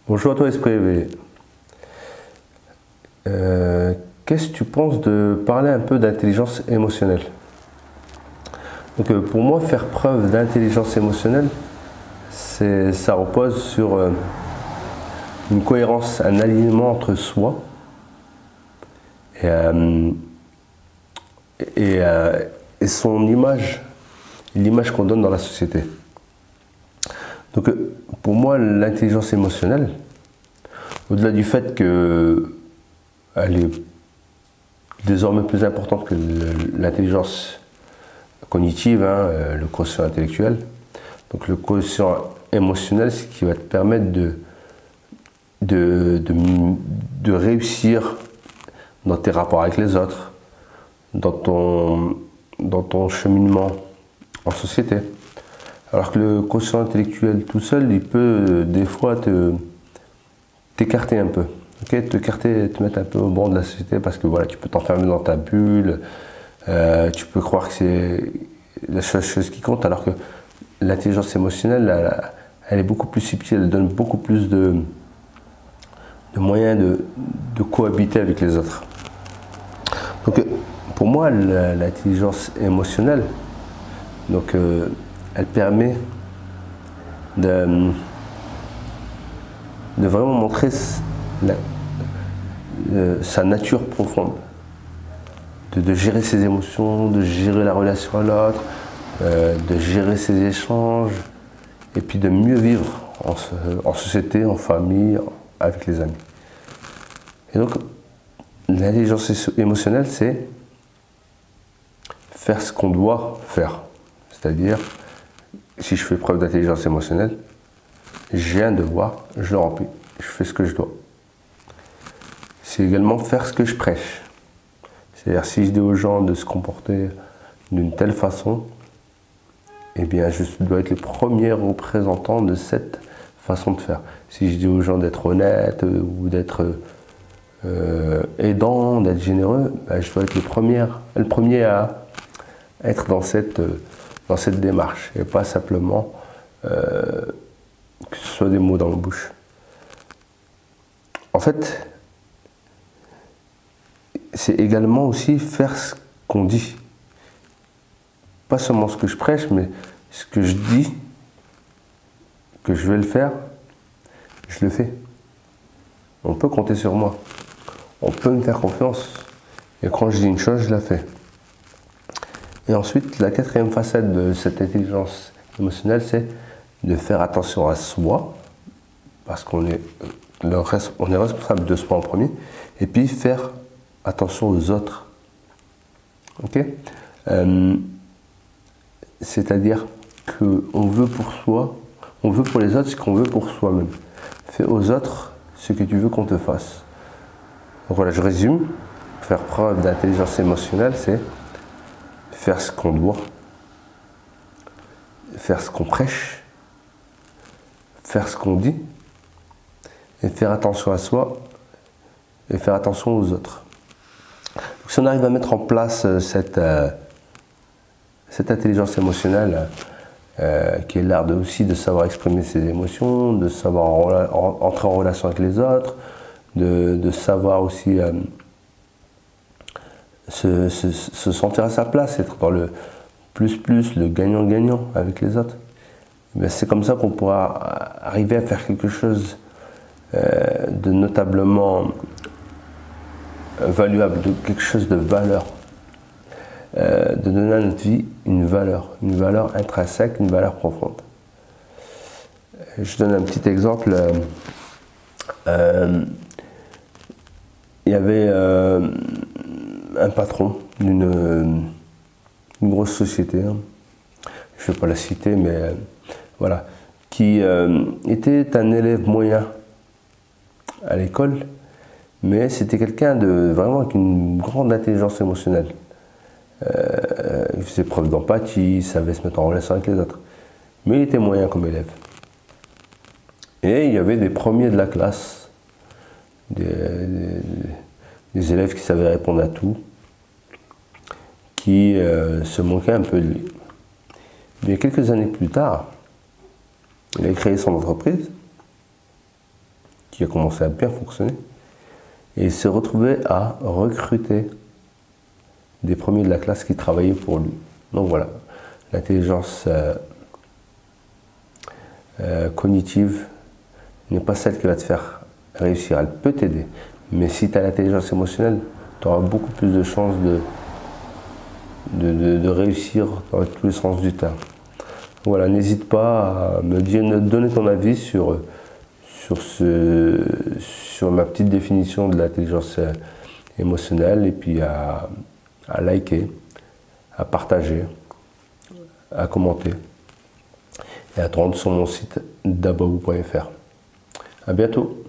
Bonjour à toi, esprit éveillé. Qu'est-ce que tu penses de parler un peu d'intelligence émotionnelle? Donc, pour moi, faire preuve d'intelligence émotionnelle, ça repose sur une cohérence, un alignement entre soi et son image, l'image qu'on donne dans la société. Donc, pour moi, l'intelligence émotionnelle, au-delà du fait qu'elle est désormais plus importante que l'intelligence cognitive, le quotient intellectuel. Donc le quotient émotionnel, c'est ce qui va te permettre de réussir dans tes rapports avec les autres, dans ton cheminement en société. Alors que le quotient intellectuel tout seul, il peut des fois t'écarter un peu. Okay, t'écarter, te mettre un peu au banc de la société parce que voilà, tu peux t'enfermer dans ta bulle, tu peux croire que c'est la chose qui compte, alors que l'intelligence émotionnelle, elle est beaucoup plus subtile, elle donne beaucoup plus de moyens de cohabiter avec les autres. Donc pour moi, l'intelligence émotionnelle, donc, elle permet de vraiment montrer sa nature profonde, de gérer ses émotions, de gérer la relation à l'autre, de gérer ses échanges, et puis de mieux vivre en société, en famille, avec les amis. Et donc, l'intelligence émotionnelle, c'est faire ce qu'on doit faire. C'est-à-dire, si je fais preuve d'intelligence émotionnelle, j'ai un devoir, je le remplis, je fais ce que je dois. C'est également faire ce que je prêche. C'est-à-dire, si je dis aux gens de se comporter d'une telle façon, eh bien, je dois être le premier représentant de cette façon de faire. Si je dis aux gens d'être honnêtes ou d'être aidant, d'être généreux, ben, je dois être le premier à être dans cette démarche et pas simplement que ce soit des mots dans la bouche. En fait, c'est également aussi faire ce qu'on dit. Pas seulement ce que je prêche, mais ce que je dis, que je vais le faire, je le fais. On peut compter sur moi. On peut me faire confiance. Et quand je dis une chose, je la fais. Et ensuite, la quatrième facette de cette intelligence émotionnelle, c'est de faire attention à soi, parce qu'on est responsable de soi en premier, et puis faire attention aux autres. Ok? C'est-à-dire qu'on veut pour soi, on veut pour les autres ce qu'on veut pour soi-même. Fais aux autres ce que tu veux qu'on te fasse. Donc voilà, je résume. Faire preuve d'intelligence émotionnelle, c'est faire ce qu'on doit, faire ce qu'on prêche, faire ce qu'on dit, et faire attention à soi, et faire attention aux autres. Donc, si on arrive à mettre en place cette intelligence émotionnelle, qui est l'art aussi de savoir exprimer ses émotions, de savoir entrer en relation avec les autres, de savoir aussi se sentir à sa place, être dans le plus, le gagnant-gagnant avec les autres. C'est comme ça qu'on pourra arriver à faire quelque chose de notablement valuable, de quelque chose de valeur. De donner à notre vie une valeur intrinsèque, une valeur profonde. Je donne un petit exemple. Il y avait un patron d'une grosse société, je ne vais pas la citer, mais voilà, qui était un élève moyen à l'école, mais c'était quelqu'un de vraiment avec une grande intelligence émotionnelle. Il faisait preuve d'empathie, il savait se mettre en relation avec les autres. Mais il était moyen comme élève. Et il y avait des premiers de la classe, des élèves qui savaient répondre à tout, qui se moquaient un peu de lui. Mais quelques années plus tard, il a créé son entreprise qui a commencé à bien fonctionner. Et il s'est retrouvé à recruter des premiers de la classe qui travaillaient pour lui. Donc voilà, l'intelligence cognitive n'est pas celle qui va te faire réussir. Elle peut t'aider. Mais si tu as l'intelligence émotionnelle, tu auras beaucoup plus de chances de réussir dans tous les sens du terme. Voilà, n'hésite pas à me donner ton avis sur ma petite définition de l'intelligence émotionnelle, et puis à liker, à partager, à commenter et à te rendre sur mon site dabaou.fr. À bientôt.